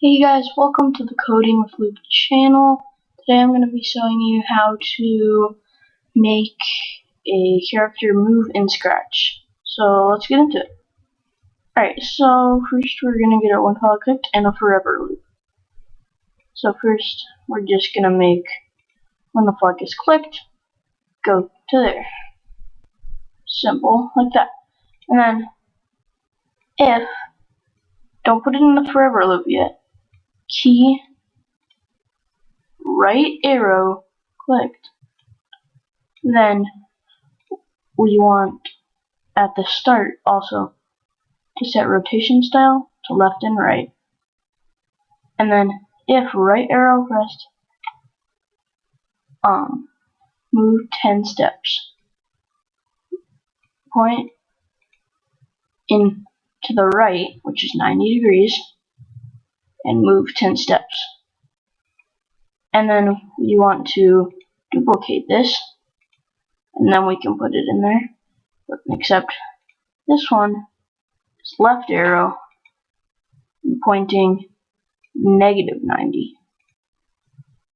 Hey guys, welcome to the Coding with Luke channel. Today I'm going to be showing you how to make a character move in Scratch. So let's get into it. Alright, so first we're going to get our one file clicked and a forever loop. So first we're just going to make, when the flag is clicked, go to there. Simple, like that. And then if, don't put it in the forever loop yet, key right arrow clicked. Then we want at the start also to set rotation style to left and right. And then if right arrow pressed, move 10 steps. Point in to the right, which is 90 degrees, and move 10 steps. And then you want to duplicate this, and then we can put it in there. Except this one is left arrow pointing -90.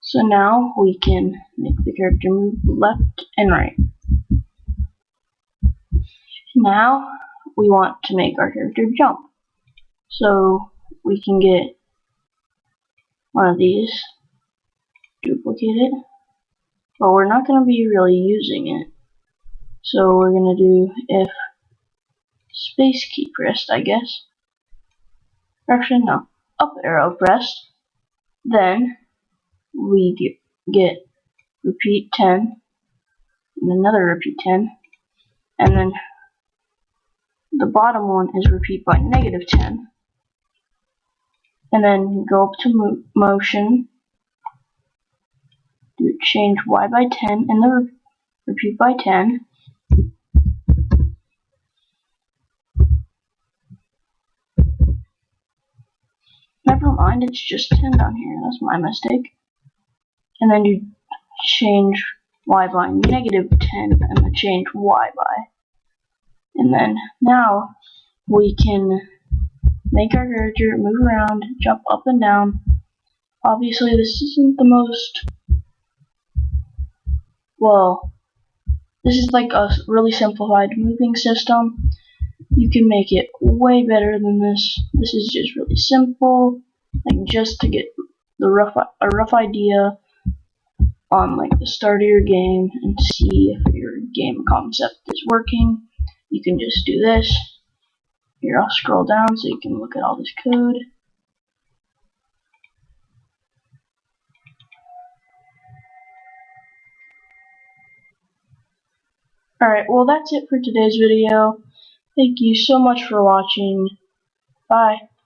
So now we can make the character move left and right. Now we want to make our character jump. So we can get one of these, duplicate it, but we're not going to be really using it. So we're going to do if space key pressed, I guess. Actually, no, up arrow pressed. Then we get repeat 10, and another repeat 10, and then the bottom one is repeat by -10. And then go up to motion, do change Y by 10, and the repeat by 10. Never mind, it's just 10 down here, that's my mistake. And then you change Y by -10, and then change Y by. And then now we can make our character move around, jump up and down. Obviously this isn't the most, well, this is like a really simplified moving system. You can make it way better than this. This is just really simple, like just to get a rough idea on like the start of your game and see if your game concept is working. You can just do this. Here, I'll scroll down so you can look at all this code. Alright, well that's it for today's video. Thank you so much for watching. Bye.